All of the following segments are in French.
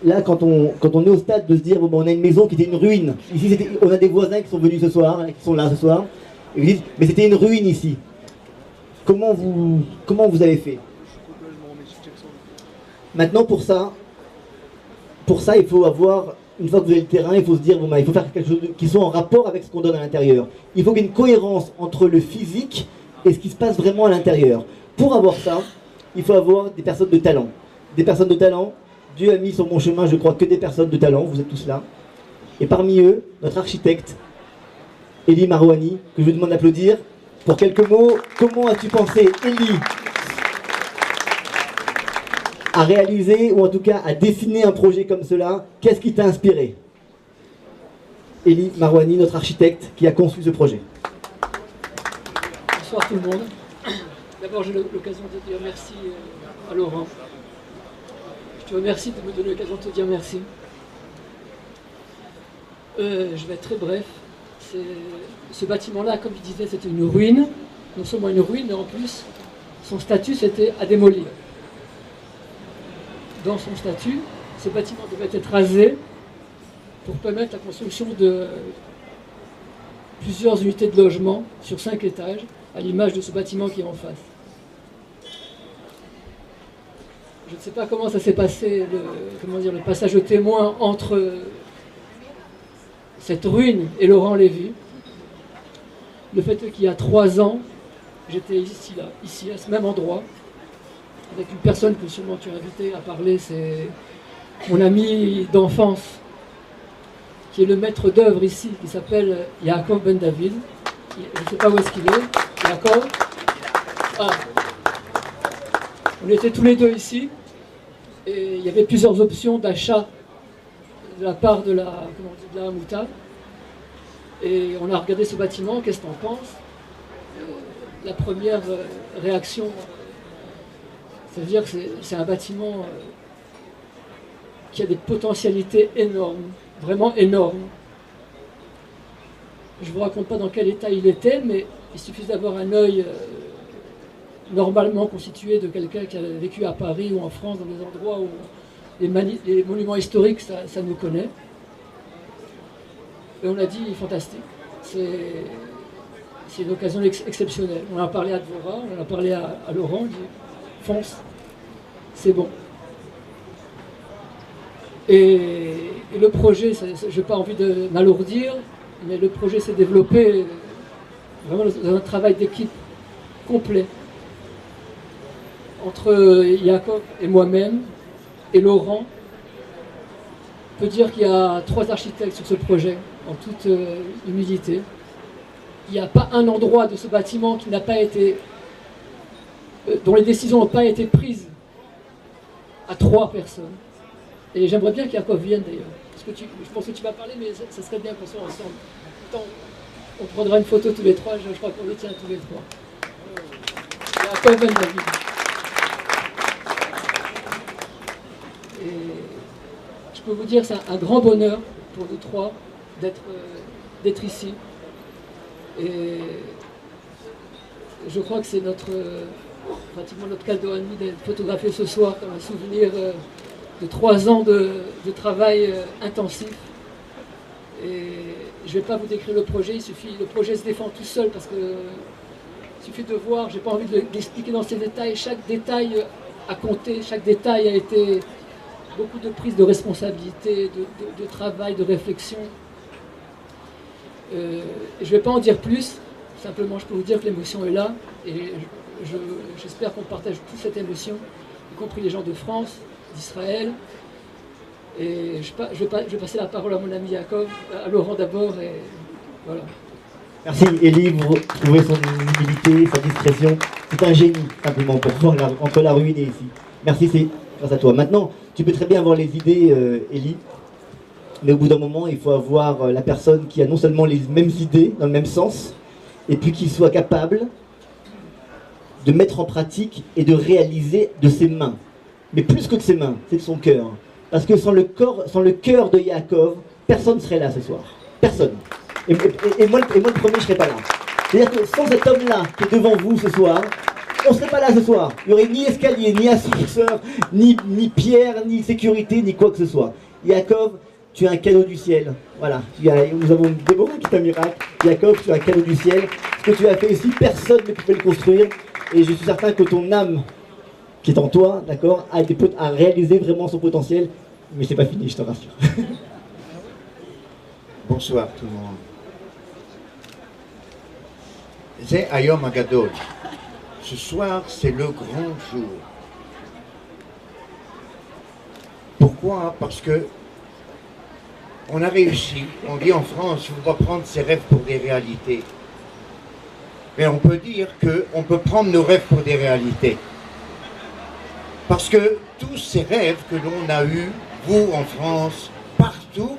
là, quand on est au stade de se dire, bon, on a une maison qui était une ruine. Ici, on a des voisins qui sont venus ce soir, qui sont là ce soir. Et vous dites, mais c'était une ruine ici. Comment vous avez fait? Maintenant, pour ça, il faut avoir, une fois que vous avez le terrain, il faut se dire, bon, il faut faire quelque chose qui soit en rapport avec ce qu'on donne à l'intérieur. Il faut qu'il y ait une cohérence entre le physique et ce qui se passe vraiment à l'intérieur. Pour avoir ça, il faut avoir des personnes de talent. Des personnes de talent, Dieu a mis sur mon chemin, je crois, que des personnes de talent, vous êtes tous là. Et parmi eux, notre architecte, Elie Marouani, que je vous demande d'applaudir. Pour quelques mots, comment as-tu pensé, Elie, à réaliser, ou en tout cas à dessiner un projet comme cela? Qu'est-ce qui t'a inspiré? Elie Marouani, notre architecte, qui a conçu ce projet. Bonsoir tout le monde. D'abord, j'ai l'occasion de dire merci à Laurent. Je te remercie de me donner l'occasion de te dire merci. Je vais être très bref. Ce bâtiment-là, comme il disait, c'était une ruine. Non seulement une ruine, mais en plus, son statut, c'était à démolir. Dans son statut, ce bâtiment devait être rasé pour permettre la construction de plusieurs unités de logement sur 5 étages, à l'image de ce bâtiment qui est en face. Je ne sais pas comment ça s'est passé, le passage au témoin entre cette ruine et Laurent Lévy. Le fait qu'il y a 3 ans, j'étais ici, à ce même endroit, avec une personne que sûrement tu as invité à parler, c'est mon ami d'enfance, qui est le maître d'œuvre ici, qui s'appelle Yaakov Ben David. Je ne sais pas où est-ce qu'il est. Yaakov. Ah. On était tous les deux ici, et il y avait plusieurs options d'achat de la part de la Hamouta. Et on a regardé ce bâtiment, qu'est-ce que tu en penses? La première réaction, c'est-à-dire que c'est un bâtiment qui a des potentialités énormes, vraiment énormes. Je ne vous raconte pas dans quel état il était, mais il suffit d'avoir un œil normalement constitué de quelqu'un qui a vécu à Paris ou en France, dans des endroits où les monuments historiques, ça nous connaît. Et on a dit, fantastique, c'est une occasion exceptionnelle. On en a parlé à Dvorah, on en a parlé à Laurent, on dit, fonce, c'est bon. Et le projet, je n'ai pas envie de m'alourdir, mais le projet s'est développé vraiment dans un travail d'équipe complet. Entre Yaakov et moi-même, et Laurent, on peut dire qu'il y a 3 architectes sur ce projet, en toute humilité. Il n'y a pas un endroit de ce bâtiment qui n'a pas été, dont les décisions n'ont pas été prises à 3 personnes. Et j'aimerais bien qu'Yaakov vienne d'ailleurs. Parce que je pense que tu vas parler, mais ça serait bien qu'on soit ensemble. Attends, on prendra une photo tous les 3, je crois qu'on les tient tous les 3. Yaakov Ben David. Et je peux vous dire, c'est un grand bonheur pour nous 3 d'être ici. Et je crois que c'est pratiquement notre cadeau à nous d'être photographié ce soir comme un souvenir de 3 ans de travail intensif. Et je ne vais pas vous décrire le projet, le projet se défend tout seul parce que il suffit de voir, je n'ai pas envie de l'expliquer dans ces détails, chaque détail a compté, chaque détail a été beaucoup de prise de responsabilité, de travail, de réflexion. Je ne vais pas en dire plus, simplement je peux vous dire que l'émotion est là et j'espère qu'on partage toute cette émotion, y compris les gens de France, d'Israël. Et je vais passer la parole à mon ami Yaakov, à Laurent d'abord, et voilà. Merci Elie, vous trouvez son humilité, sa discrétion. C'est un génie, simplement, pour voir entre la ruine et ici. Merci, c'est grâce à toi. Maintenant, tu peux très bien avoir les idées, Elie, mais au bout d'un moment, il faut avoir la personne qui a non seulement les mêmes idées, dans le même sens, et puis qui soit capable de mettre en pratique et de réaliser de ses mains. Mais plus que de ses mains, c'est de son cœur. Parce que sans le cœur de Yaakov, personne ne serait là ce soir. Personne. Et moi le premier, je ne serais pas là. C'est-à-dire que sans cet homme-là qui est devant vous ce soir, on serait pas là ce soir. Il n'y aurait ni escalier, ni ascenseur, ni pierre, ni sécurité, ni quoi que ce soit. Yaakov, tu es un cadeau du ciel. Voilà, nous avons Déborah qui est un miracle. Yaakov, tu es un cadeau du ciel. Ce que tu as fait ici, personne ne pouvait le construire. Et je suis certain que ton âme, qui est en toi, d'accord, a réalisé vraiment son potentiel. Mais c'est pas fini, je te rassure. Bonsoir tout le monde. C'est Hayom Agadol. Ce soir, c'est le grand jour. Pourquoi? Parce que on a réussi. On dit en France, il faut pas prendre ses rêves pour des réalités. Mais on peut dire qu'on peut prendre nos rêves pour des réalités. Parce que tous ces rêves que l'on a eus, vous en France, partout,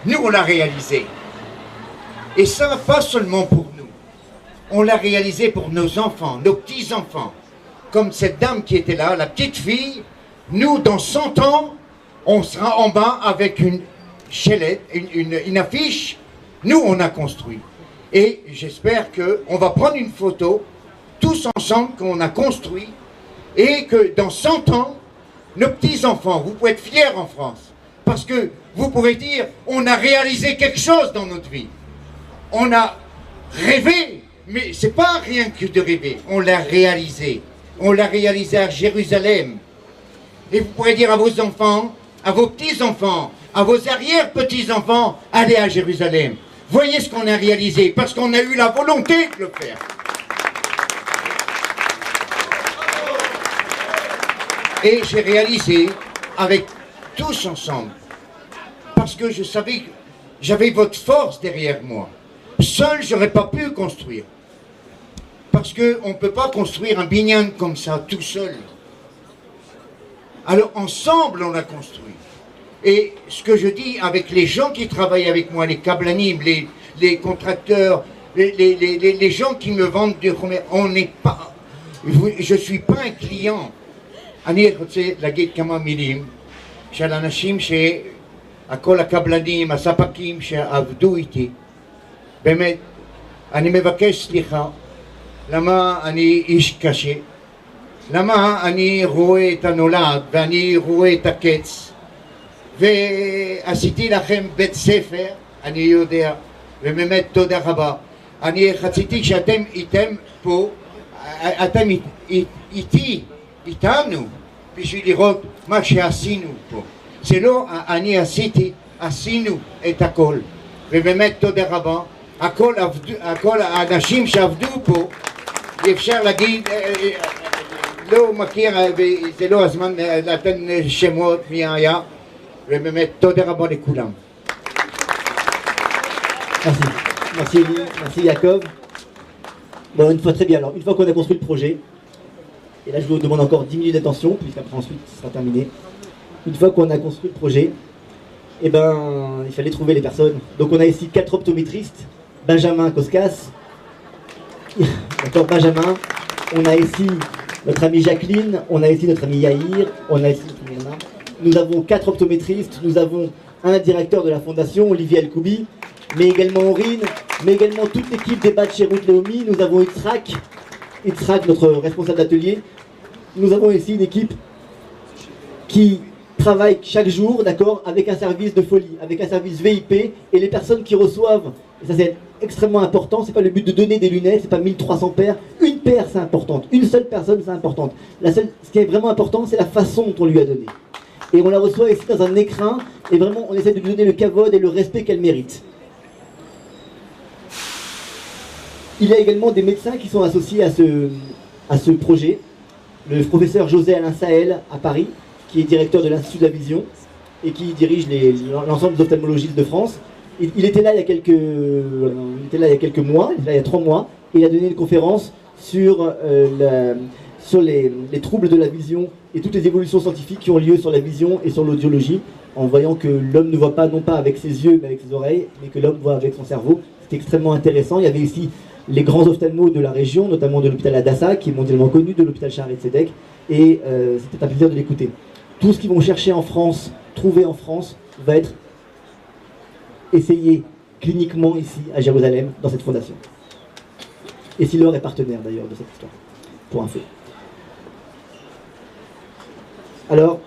nous on l'a réalisé. Et ça, pas seulement pour nous. On l'a réalisé pour nos enfants, nos petits-enfants. Comme cette dame qui était là, la petite fille, nous, dans 100 ans, on sera en bas avec une chelette, une affiche. Nous, on a construit. Et j'espère qu'on va prendre une photo, tous ensemble, qu'on a construit, et que dans 100 ans, nos petits-enfants, vous pouvez être fiers en France, parce que vous pourrez dire, on a réalisé quelque chose dans notre vie. On a rêvé, mais c'est pas rien que de rêver, on l'a réalisé. On l'a réalisé à Jérusalem. Et vous pourrez dire à vos enfants, à vos petits-enfants, à vos arrière-petits-enfants, allez à Jérusalem. Voyez ce qu'on a réalisé, parce qu'on a eu la volonté de le faire. Et j'ai réalisé avec tous ensemble, parce que je savais que j'avais votre force derrière moi. Seul, je n'aurais pas pu construire. Parce qu'on ne peut pas construire un binyan comme ça, tout seul. Alors, ensemble, on a construit. Et ce que je dis avec les gens qui travaillent avec moi, les kablanim, les contracteurs, les gens qui me vendent du commerce, on n'est pas... Je ne suis pas un client. אני רוצה להגיד כמה מילים של אנשים שהכל הקבלנים, הספקים שעבדו איתי. באמת, אני מבקש סליחה, למה אני איש קשה, למה אני רואה את הנולד ואני רואה את הקץ, ועשיתי לכם בית ספר, אני יודע, ובאמת תודה רבה. אני רציתי שאתם איתם פה, אתם איתי, איתנו, בשביל לראות מה שעשינו פה. זה לא אני עשיתי, עשינו את הכל. ובאמת תודה רבה. הכל האנשים שעבדו פה, אפשר להגיד, לא מכיר, זה לא הזמן לתת שמות מי היה, ובאמת תודה רבה לכולם. Merci. Merci Elie, merci Yaakov. Bon, une fois très bien. Alors, une fois qu'on a construit le projet, et là je vous demande encore 10 minutes d'attention, puisqu'après ensuite ce sera terminé. Une fois qu'on a construit le projet, eh ben, il fallait trouver les personnes. Donc on a ici 4 optométristes. Benjamin Koskas, d'accord, Benjamin. On a ici notre amie Jacqueline, on a ici notre ami Yaïr, on a ici notre Myrna. Nous avons 4 optométristes, nous avons un directeur de la fondation, Olivier Elkoubi, mais également Aurine, mais également toute l'équipe des Bat Cherut Leomi. Nous avons Itzrak, notre responsable d'atelier. Nous avons ici une équipe qui travaille chaque jour, d'accord, avec un service de folie, avec un service VIP, et les personnes qui reçoivent, et ça c'est extrêmement important, c'est pas le but de donner des lunettes, c'est pas 1300 paires, une paire c'est importante, une seule personne c'est importante. Ce qui est vraiment important, c'est la façon dont on lui a donné. Et on la reçoit ici dans un écrin, et vraiment on essaie de lui donner le kavod et le respect qu'elle mérite. Il y a également des médecins qui sont associés à ce projet. Le professeur José Alain Sahel à Paris, qui est directeur de l'Institut de la Vision et qui dirige l'ensemble des ophtalmologistes de France. Il était là il y a quelques mois, il était là il y a 3 mois, et il a donné une conférence sur les troubles de la vision et toutes les évolutions scientifiques qui ont lieu sur la vision et sur l'audiologie, en voyant que l'homme ne voit pas non pas avec ses yeux mais avec ses oreilles, mais que l'homme voit avec son cerveau. C'était extrêmement intéressant. Il y avait ici les grands ophtalmos de la région, notamment de l'hôpital Adassa, qui est mondialement connu, de l'hôpital Shaare Zedek, et c'était un plaisir de l'écouter. Tout ce qu'ils vont chercher en France, trouver en France, va être essayé cliniquement ici à Jérusalem, dans cette fondation. Et si Laure est partenaire d'ailleurs de cette histoire, pour info. Alors,